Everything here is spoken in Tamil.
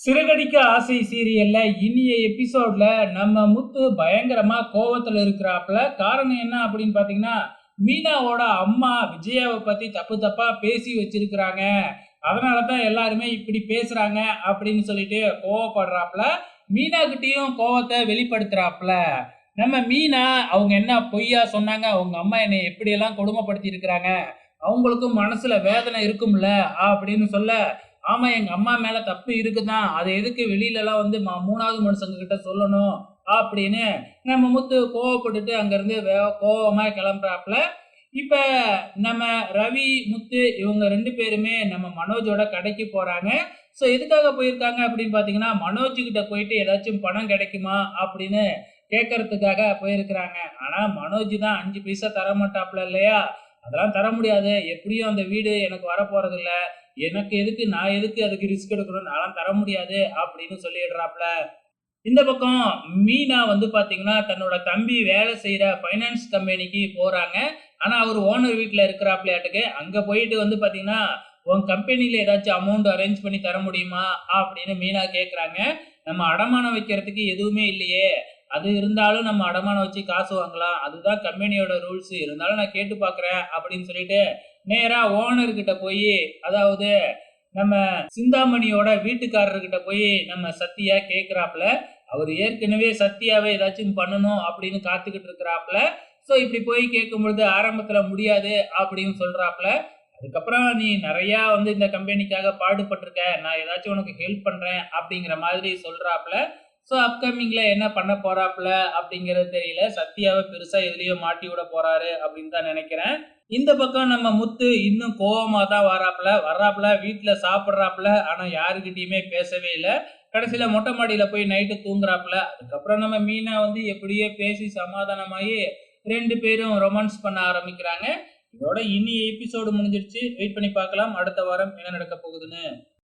சிறகடிக்க ஆசை சீரியல்ல இனிய எபிசோட்ல நம்ம முத்து பயங்கரமா கோவத்துல இருக்கிறாப்ல. காரணம் என்ன அப்படின்னு பாத்தீங்கன்னா, மீனாவோட அம்மா விஜயாவை பத்தி தப்பு தப்பா பேசி வச்சிருக்கிறாங்க. அதனாலதான் எல்லாருமே இப்படி பேசுறாங்க அப்படின்னு சொல்லிட்டு கோவப்படுறாப்ல. மீனா கிட்டயும் கோவத்தை வெளிப்படுத்துறாப்ல. நம்ம மீனா அவங்க என்ன பொய்யா சொன்னாங்க, அவங்க அம்மா என்னை எப்படியெல்லாம் கொடுமைப்படுத்தி இருக்கிறாங்க, அவங்களுக்கும் மனசுல வேதனை இருக்கும்ல அப்படின்னு சொல்ல, ஆமா எங்க அம்மா மேல தப்பு இருக்குதான். அத எதுக்கு வெளியிலலாம் வந்து 3வது மனுஷங்க கிட்ட சொல்லணும் அப்படின்னு நம்ம முத்து கோவப்பட்டுட்டு அங்கருந்து கோவமா கிளம்புறாப்புல. இப்ப நம்ம ரவி, முத்து இவங்க 2 பேருமே நம்ம மனோஜோட கடைக்கு போறாங்க. எதுக்காக போயிருக்காங்க அப்படின்னு பார்த்தீங்கன்னா, மனோஜ் கிட்ட போயிட்டு ஏதாச்சும் பணம் கிடைக்குமா அப்படின்னு கேட்கறதுக்காக போயிருக்கிறாங்க. ஆனா மனோஜ் தான் 5 பைசா தரமாட்டாப்ல இல்லையா? அதெல்லாம் தர முடியாது. எப்படியும் அந்த வீடு எனக்கு வரப்போறதில்ல. எனக்கு எதுக்கு நான் எதுக்கு அதுக்கு ரிஸ்க் எடுக்கணும்? நான்லாம் தர முடியாது அப்படின்னு சொல்லிடுறாப்ல. இந்த பக்கம் மீனா வந்து பாத்தீங்கன்னா, தன்னோட தம்பி வேலை செய்யற ஃபைனான்ஸ் கம்பெனிக்கு போறாங்க. ஆனா அவரு ஓனர் வீட்ல இருக்கிறாப்லயாட்டுக்கு. அங்க போயிட்டு வந்து பாத்தீங்கன்னா, உன் கம்பெனில ஏதாச்சும் அமௌண்ட் அரேஞ்ச் பண்ணி தர முடியுமா? அப்படின்னு மீனா கேட்கறாங்க. நம்ம அடமானம் வைக்கிறதுக்கு எதுவுமே இல்லையே. அது இருந்தாலும் நம்ம அடமானம் வச்சு காசு வாங்கலாம். அதுதான் கம்பெனியோட ரூல்ஸ். இருந்தாலும் நான் கேட்டு பார்க்குறேன் அப்படின்னு சொல்லிட்டு, நேரா ஓனர் கிட்ட போயி, அதாவது நம்ம சிந்தாமணியோட வீட்டுக்காரர்கிட்ட போய் நம்ம சத்யா கேட்கிறாப்ல. அவர் ஏற்கனவே சத்யாவை ஏதாச்சும் பண்ணணும் அப்படின்னு காத்துக்கிட்டு இருக்கிறாப்ல. இப்படி போய் கேட்கும்பொழுது ஆரம்பத்துல முடியாது அப்படின்னு சொல்றாப்ல. அதுக்கப்புறம் நீ நிறைய வந்து இந்த கம்பெனிக்காக பாடுபட்டிருக்க, நான் ஏதாச்சும் உனக்கு ஹெல்ப் பண்றேன் அப்படிங்கிற மாதிரி சொல்றாப்ல. அப்கமிங்ல என்ன பண்ண போறாப்ல அப்படிங்கிறது தெரியல. சத்யாவை பெருசா எதுலயோ மாட்டி விட போறாரு அப்படின்னு தான் நினைக்கிறேன். இந்த பக்கம் நம்ம முத்து இன்னும் கோவமா தான் வர்றாப்ல வீட்டுல சாப்பிடுறாப்ல. ஆனா யாருகிட்டயுமே பேசவே இல்லை. கடைசியில மொட்டை மாடியில போய் நைட்டு தூங்குறாப்ல. அதுக்கப்புறம் நம்ம மீனா வந்து எப்படியோ பேசி சமாதானமாயி 2 பேரும் ரொமான்ஸ் பண்ண ஆரம்பிக்கிறாங்க. இதோட இனி எபிசோடு முடிஞ்சிருச்சு. வெயிட் பண்ணி பார்க்கலாம் அடுத்த வாரம் என்ன நடக்க போகுதுன்னு.